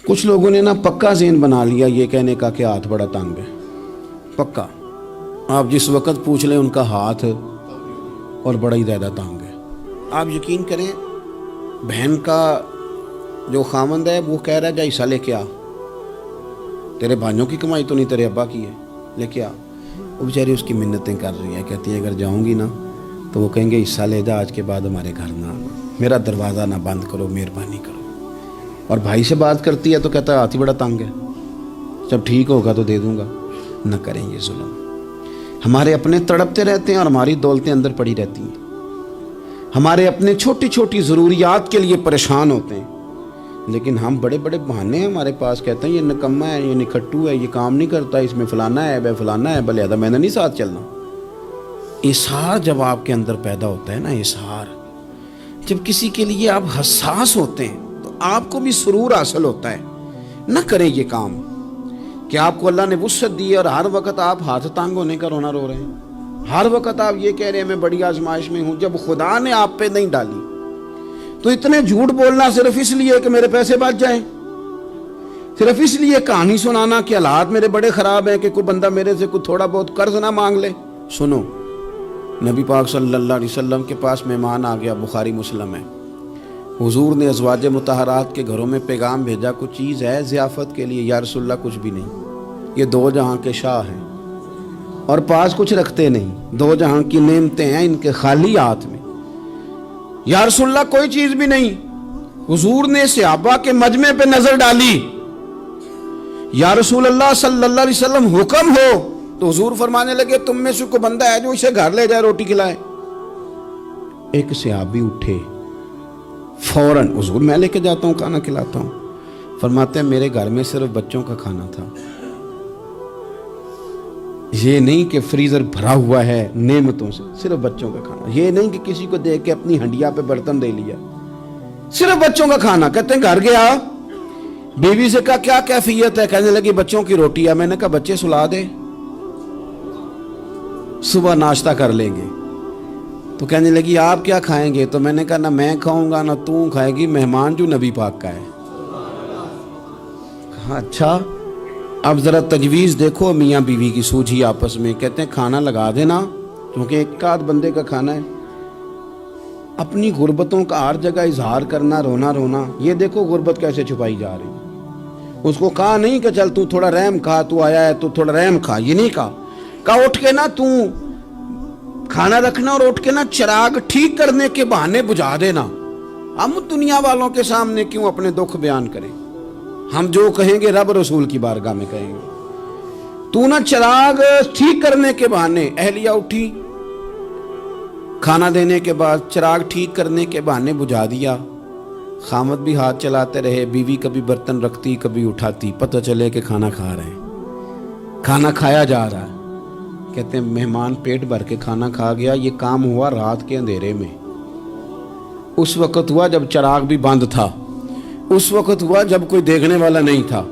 کچھ لوگوں نے نا پکا ذہن بنا لیا یہ کہنے کا کہ ہاتھ بڑا تنگ ہے، پکا، آپ جس وقت پوچھ لیں ان کا ہاتھ اور بڑا ہی زیادہ تنگ ہے۔ آپ یقین کریں، بہن کا جو خامند ہے وہ کہہ رہا ہے جا حصہ لے کے آ، تیرے بھائیوں کی کمائی تو نہیں، تیرے ابا کی ہے، لے کے آ۔ وہ بیچاری اس کی منتیں کر رہی ہے، کہتی ہے اگر جاؤں گی نا تو وہ کہیں گے حصہ لے جا، آج کے بعد ہمارے گھر نہ آنا، میرا دروازہ نہ بند کرو، مہربانی کرو۔ اور بھائی سے بات کرتی ہے تو کہتا ہے ہاتھ ہی بڑا تنگ ہے، جب ٹھیک ہوگا تو دے دوں گا۔ نہ کریں یہ ظلم، ہمارے اپنے تڑپتے رہتے ہیں اور ہماری دولتیں اندر پڑی رہتی ہیں، ہمارے اپنے چھوٹی چھوٹی ضروریات کے لیے پریشان ہوتے ہیں، لیکن ہم بڑے بڑے بہانے ہیں ہمارے پاس، کہتے ہیں یہ نکمہ ہے، یہ نکھٹو ہے، یہ کام نہیں کرتا، اس میں فلانا ہے، بے فلانا ہے، بلہذا میں نے نہیں ساتھ چلنا۔ اظہار جب آپ کے اندر پیدا ہوتا ہے نا، اظہار جب کسی کے لیے آپ حساس ہوتے ہیں تو آپ کو بھی سرور حاصل ہوتا ہے۔ نہ کریں یہ کام کہ آپ کو اللہ نے وسعت دی ہے اور ہر وقت آپ ہاتھ تانگ ہونے کا رونا رو رہے ہیں، ہر وقت آپ یہ کہہ رہے ہیں میں بڑی آزمائش میں ہوں، جب خدا نے آپ پہ نہیں ڈالی تو اتنے جھوٹ بولنا صرف اس لیے کہ میرے پیسے بچ جائیں، صرف اس لیے کہانی سنانا کہ حالات میرے بڑے خراب ہیں کہ کوئی بندہ میرے سے کوئی تھوڑا بہت قرض نہ مانگ لے۔ سنو، نبی پاک صلی اللہ علیہ وسلم کے پاس مہمان آ گیا، بخاری مسلم ہے، حضور نے ازواج مطہرات کے گھروں میں پیغام بھیجا کچھ چیز ہے ضیافت کے لیے، یا رسول اللہ کچھ بھی نہیں، یہ دو جہاں کے شاہ ہیں اور پاس کچھ رکھتے نہیں، دو جہاں کی نعمتیں ہیں ان کے خالی ہاتھ میں، یا رسول اللہ کوئی چیز بھی نہیں۔ حضور نے صحابہ کے مجمع پہ نظر ڈالی، یا رسول اللہ صلی اللہ علیہ وسلم حکم ہو، تو حضور فرمانے لگے تم میں سے کوئی بندہ ہے جو اسے گھر لے جائے روٹی کھلائے۔ ایک صحابی اٹھے فوراً، حضور میں لے کے جاتا ہوں کھانا کھلاتا ہوں۔ فرماتے ہیں میرے گھر میں صرف بچوں کا کھانا تھا، یہ نہیں کہ فریزر بھرا ہوا ہے نعمتوں سے، صرف بچوں کا کھانا، یہ نہیں کہ کسی کو دیکھ کے اپنی ہنڈیا پہ برتن دے لیا، صرف بچوں کا کھانا۔ کہتے ہیں گھر گیا، بیوی سے کہا کیا کیفیت ہے، کہنے لگی بچوں کی روٹی ہے۔ میں نے کہا بچے سلا دے، صبح ناشتہ کر لیں گے۔ تو کہنے لگی آپ کیا کھائیں گے؟ تو میں نے کہا نہ میں کھاؤں گا نہ تو کھائے گی، مہمان جو نبی پاک کا ہے۔ کہا اچھا، اب ذرا تجویز دیکھو میاں بیوی کی سوجھی آپس میں۔ کہتے ہیں کھانا لگا دینا، کیونکہ ایک آدھ بندے کا کھانا ہے۔ اپنی غربتوں کا ہر جگہ اظہار کرنا، رونا رونا، یہ دیکھو غربت کیسے چھپائی جا رہی۔ اس کو کہا نہیں کہ چل تو تھوڑا رحم کھا، تو آیا ہے تو تھوڑا رحم کھا، یہ نہیں کہا۔ کہا اٹھ کے نا تو کھانا رکھنا اور اٹھ کے نا چراغ ٹھیک کرنے کے بہانے بجھا دینا۔ ہم دنیا والوں کے سامنے کیوں اپنے دکھ بیان کریں؟ ہم جو کہیں گے رب رسول کی بارگاہ میں کہیں گے۔ تو نا چراغ ٹھیک کرنے کے بہانے، اہلیہ اٹھی، کھانا دینے کے بعد چراغ ٹھیک کرنے کے بہانے بجھا دیا۔ خامد بھی ہاتھ چلاتے رہے، بیوی کبھی برتن رکھتی کبھی اٹھاتی، پتہ چلے کہ کھانا کھا رہے ہیں، کھانا کھایا جا رہا ہے۔ کہتے ہیں مہمان پیٹ بھر کے کھانا کھا گیا۔ یہ کام ہوا رات کے اندھیرے میں، اس وقت ہوا جب چراغ بھی بند تھا، اس وقت ہوا جب کوئی دیکھنے والا نہیں تھا،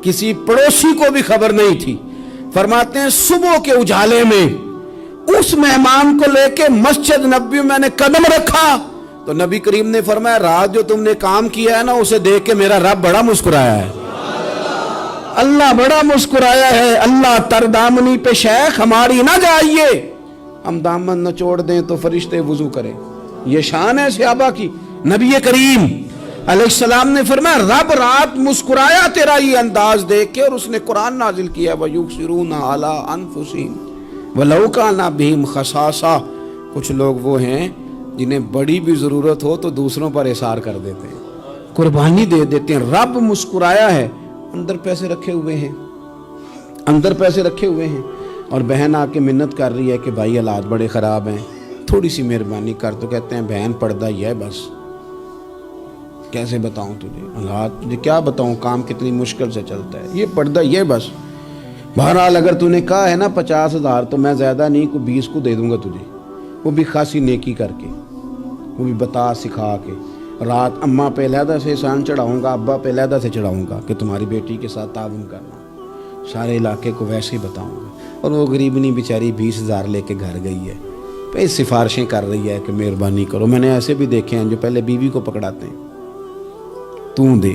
کسی پڑوسی کو بھی خبر نہیں تھی۔ فرماتے ہیں صبح کے اجالے میں اس مہمان کو لے کے مسجد نبوی میں نے قدم رکھا تو نبی کریم نے فرمایا رات جو تم نے کام کیا ہے نا اسے دیکھ کے میرا رب بڑا مسکرایا ہے، اللہ بڑا مسکرایا ہے۔ اللہ تر دامنی پہ شیخ ہماری نہ جائیے، ہم دامن نہ چھوڑ دیں تو فرشتے وضو کریں۔ یہ شان ہے صحابہ کی۔ نبی کریم علیہ السلام نے فرمایا رب رات مسکرایا تیرا یہ انداز دیکھ کے، اور اس نے قرآن نازل کیا وَيُؤْثِرُونَ عَلَىٰ أَنفُسِهِمْ وَلَوْ كَانَ بِهِمْ خَصَاصَةٌ۔ کچھ لوگ وہ ہیں جنہیں بڑی بھی ضرورت ہو تو دوسروں پر احسار کر دیتے ہیں، قربانی دے دیتے ہیں۔ رب مسکرایا ہے، اندر پیسے رکھے ہوئے ہیں، اندر پیسے رکھے ہوئے ہیں، اور بہن آ کے منت کر رہی ہے کہ بھائی حالات بڑے خراب ہیں، تھوڑی سی مہربانی کر۔ تو کہتے ہیں بہن پردہ ہی ہے بس، کیسے بتاؤں تجھے حالات، تجھے کیا بتاؤں کام کتنی مشکل سے چلتا ہے، یہ پردہ یہ بس۔ بہرحال اگر تو نے کہا ہے نا 50,000 تو میں زیادہ نہیں کوئی 20 کو دے دوں گا تجھے، وہ بھی خاصی نیکی کر کے، وہ بھی بتا سکھا کے۔ رات اماں پہ علیحدہ سے احسان چڑھاؤں گا، ابا پہ علیحدہ سے چڑھاؤں گا کہ تمہاری بیٹی کے ساتھ تعاون کرنا، سارے علاقے کو ویسے ہی بتاؤں گا۔ اور وہ غریبنی بیچاری 20,000 لے کے گھر گئی ہے، پہ سفارشیں کر رہی ہے کہ مہربانی کرو۔ میں نے ایسے بھی دیکھے ہیں جو پہلے بیوی کو پکڑاتے ہیں، تو دے